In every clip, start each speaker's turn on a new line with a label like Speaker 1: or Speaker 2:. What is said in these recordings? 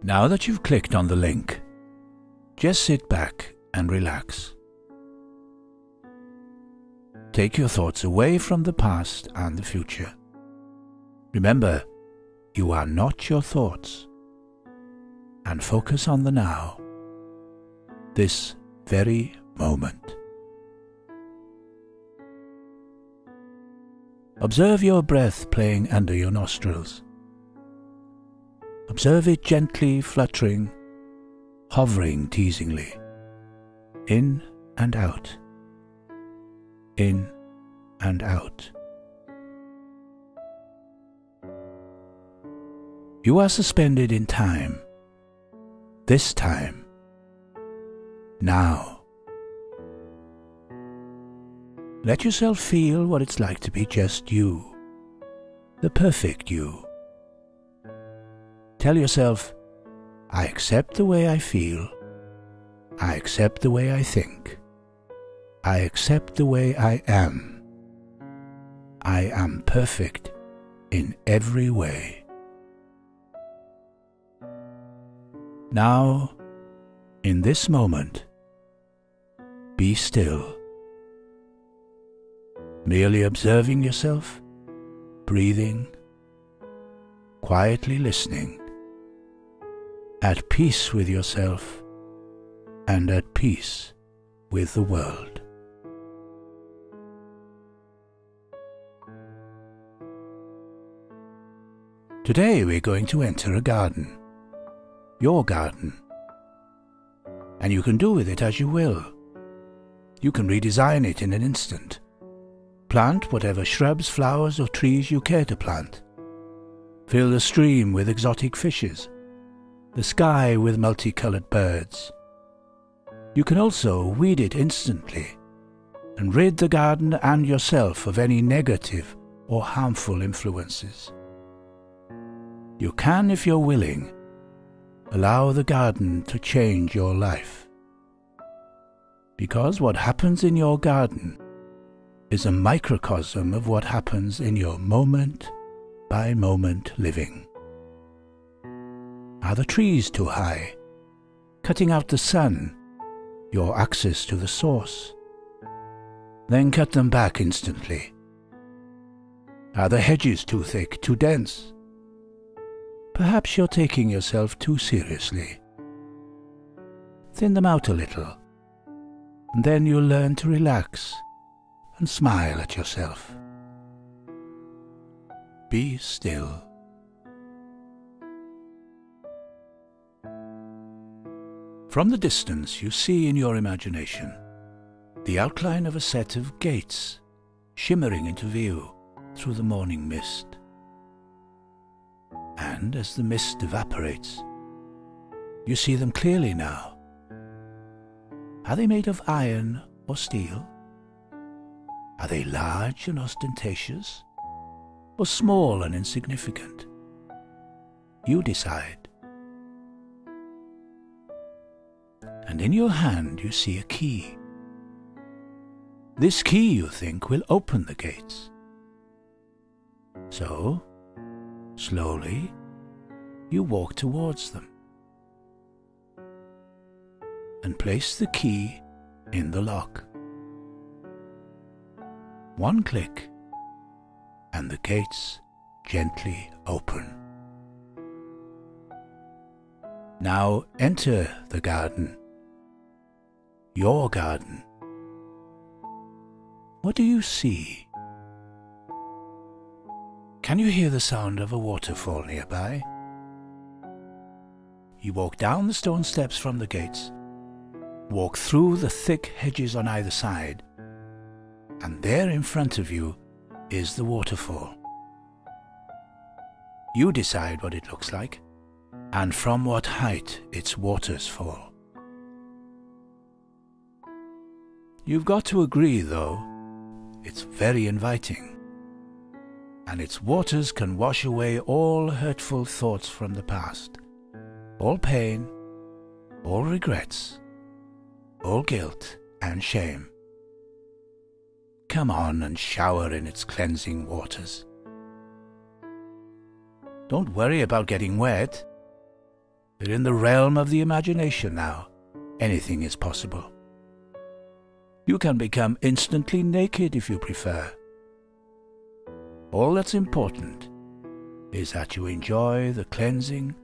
Speaker 1: Now that you've clicked on the link, just sit back and relax. Take your thoughts away from the past and the future. Remember, you are not your thoughts. And focus on the now, this very moment. Observe your breath playing under your nostrils. Observe it gently fluttering, hovering teasingly, in and out, in and out. You are suspended in time, this time, now. Let yourself feel what it's like to be just you, the perfect you. Tell yourself, I accept the way I feel, I accept the way I think, I accept the way I am. I am perfect in every way. Now, in this moment, be still. Merely observing yourself, breathing, quietly listening, at peace with yourself and at peace with the world. Today we're going to enter a garden, your garden, and you can do with it as you will. You can redesign it in an instant. Plant whatever shrubs, flowers or trees you care to plant. Fill the stream with exotic fishes, the sky with multicolored birds. You can also weed it instantly and rid the garden and yourself of any negative or harmful influences. You can, if you're willing, allow the garden to change your life. Because what happens in your garden is a microcosm of what happens in your moment-by-moment living. Are the trees too high, cutting out the sun, your access to the source? Then cut them back instantly. Are the hedges too thick, too dense? Perhaps you're taking yourself too seriously. Thin them out a little, and then you'll learn to relax and smile at yourself. Be still. From the distance you see in your imagination the outline of a set of gates shimmering into view through the morning mist. And as the mist evaporates, you see them clearly now. Are they made of iron or steel? Are they large and ostentatious, or small and insignificant? You decide. And in your hand you see a key. This key, you think, will open the gates. So, slowly, you walk towards them and place the key in the lock. One click, and the gates gently open. Now enter the garden, your garden. What do you see? Can you hear the sound of a waterfall nearby? You walk down the stone steps from the gates, walk through the thick hedges on either side, and there in front of you is the waterfall. You decide what it looks like, and from what height its waters fall. You've got to agree, though, it's very inviting, and its waters can wash away all hurtful thoughts from the past, all pain, all regrets, all guilt and shame. Come on and shower in its cleansing waters. Don't worry about getting wet. that in the realm of the imagination now, anything is possible. You can become instantly naked if you prefer. All that's important is that you enjoy the cleansing,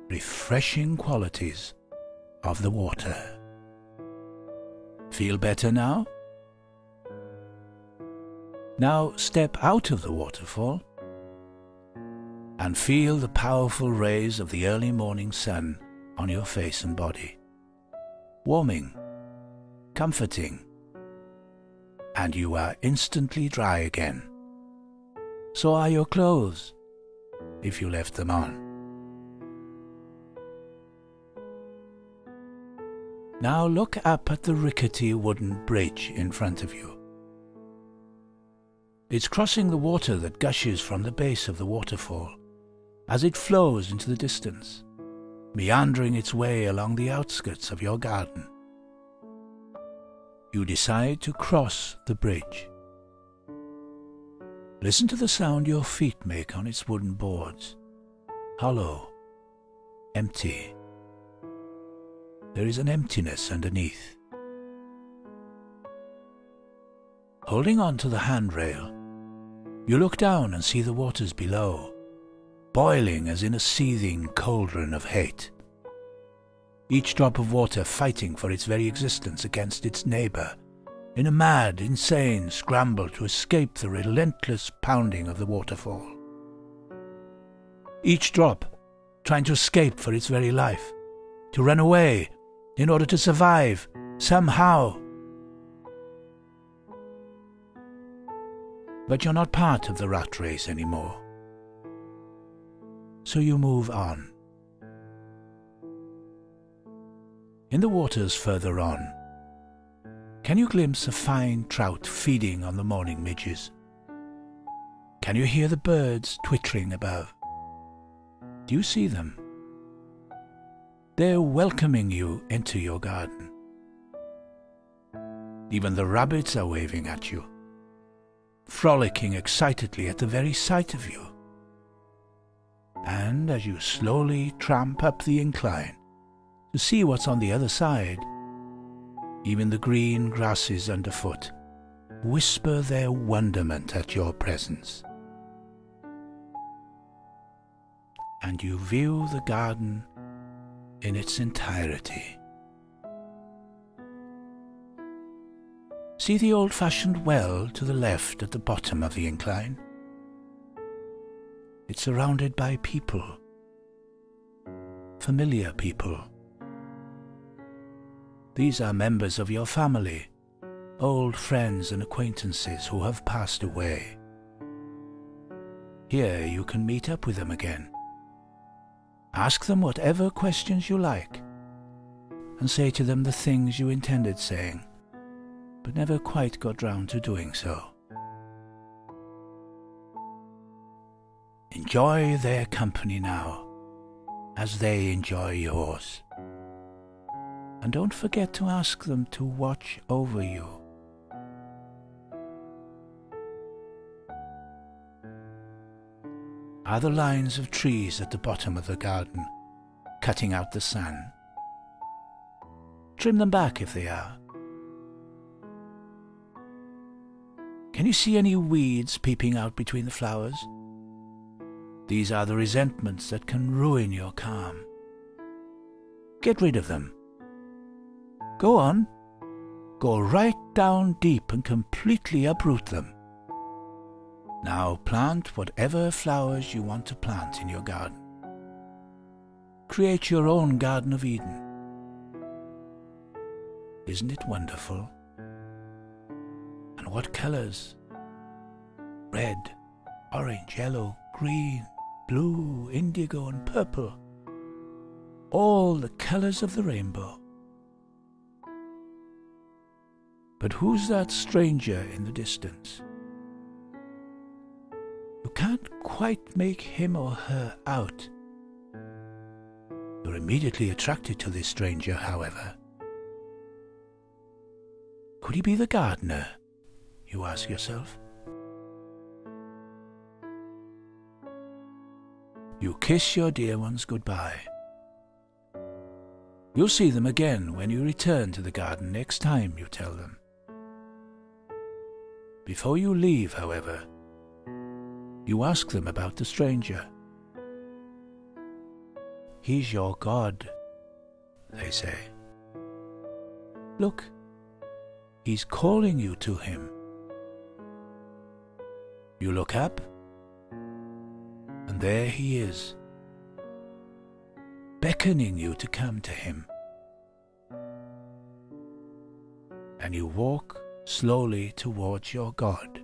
Speaker 1: refreshing qualities of the water. Feel better now? Now step out of the waterfall and feel the powerful rays of the early morning sun on your face and body. Warming, comforting, and you are instantly dry again. So are your clothes, if you left them on. Now look up at the rickety wooden bridge in front of you. It's crossing the water that gushes from the base of the waterfall as it flows into the distance, meandering its way along the outskirts of your garden. You decide to cross the bridge. Listen to the sound your feet make on its wooden boards. Hollow, empty. There is an emptiness underneath. Holding on to the handrail, you look down and see the waters below, boiling as in a seething cauldron of hate. Each drop of water fighting for its very existence against its neighbour, in a mad, insane scramble to escape the relentless pounding of the waterfall. Each drop trying to escape for its very life, to run away in order to survive, somehow. But you're not part of the rat race anymore. So you move on. In the waters further on, can you glimpse a fine trout feeding on the morning midges? Can you hear the birds twittering above? Do you see them? They're welcoming you into your garden. Even the rabbits are waving at you, frolicking excitedly at the very sight of you. And as you slowly tramp up the incline to see what's on the other side, even the green grasses underfoot whisper their wonderment at your presence. And you view the garden in its entirety. See the old-fashioned well to the left at the bottom of the incline? It's surrounded by people, familiar people. These are members of your family, old friends and acquaintances who have passed away. Here you can meet up with them again. Ask them whatever questions you like, and say to them the things you intended saying, but never quite got round to doing so. Enjoy their company now, as they enjoy yours. And don't forget to ask them to watch over you. Are the lines of trees at the bottom of the garden cutting out the sun? Trim them back if they are. Can you see any weeds peeping out between the flowers? These are the resentments that can ruin your calm. Get rid of them. Go on. Go right down deep and completely uproot them. Now plant whatever flowers you want to plant in your garden. Create your own Garden of Eden. Isn't it wonderful? And what colors? Red, orange, yellow, green, blue, indigo and purple. All the colors of the rainbow. But who's that stranger in the distance? You can't quite make him or her out. You're immediately attracted to this stranger, however. Could he be the gardener? You ask yourself. You kiss your dear ones goodbye. You'll see them again when you return to the garden next time you tell them. Before you leave, however, you ask them about the stranger. "He's your God," they say. "Look, he's calling you to him." You look up, and there he is, beckoning you to come to him. And you walk slowly towards your God.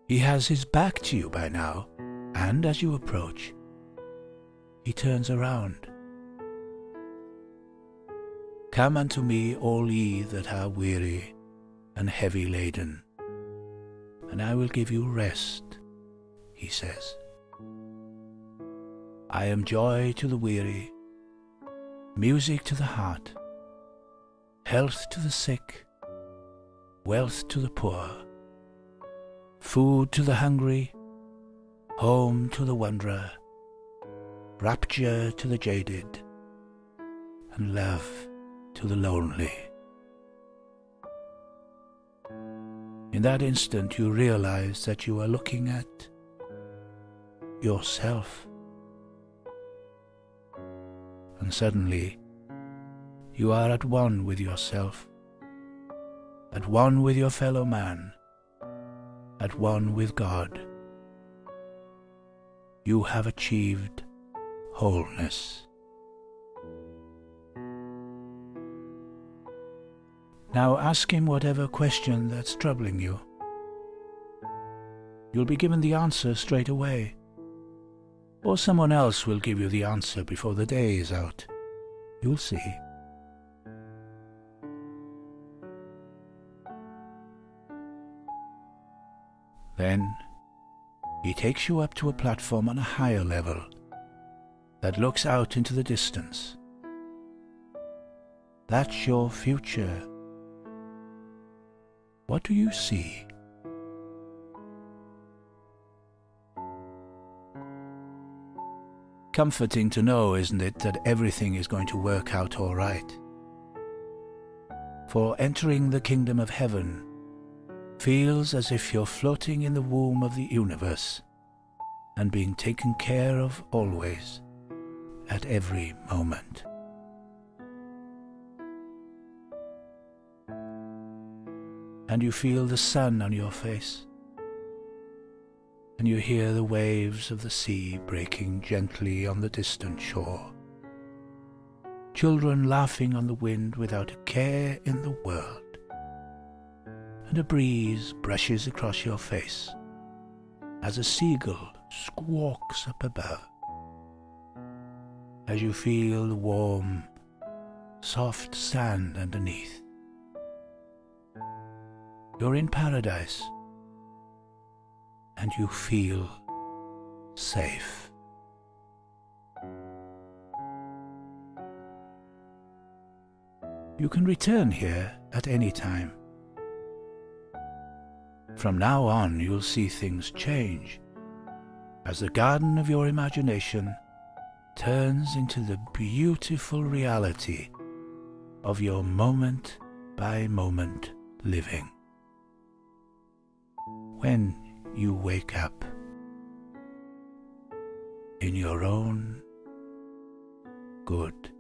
Speaker 1: He has his back to you by now, and as you approach, he turns around. "Come unto me, all ye that are weary and heavy laden, and I will give you rest," he says. "I am joy to the weary, music to the heart, health to the sick, wealth to the poor, food to the hungry, home to the wanderer, rapture to the jaded, and love to the lonely." In that instant you realize that you are looking at yourself. And suddenly you are at one with yourself, at one with your fellow man, at one with God. You have achieved wholeness. Now ask him whatever question that's troubling you. You'll be given the answer straight away, or someone else will give you the answer before the day is out. You'll see. Then he takes you up to a platform on a higher level that looks out into the distance. That's your future. What do you see? Comforting to know, isn't it, that everything is going to work out all right? For entering the kingdom of heaven feels as if you're floating in the womb of the universe and being taken care of always, at every moment. And you feel the sun on your face, and you hear the waves of the sea breaking gently on the distant shore. Children laughing on the wind without a care in the world, and a breeze brushes across your face as a seagull squawks up above, as you feel the warm, soft sand underneath. You're in paradise, and you feel safe. You can return here at any time. From now on, you'll see things change as the garden of your imagination turns into the beautiful reality of your moment-by-moment living. When you wake up in your own good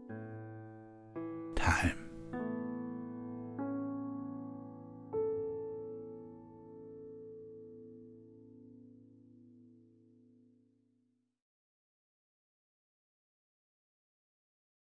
Speaker 1: time.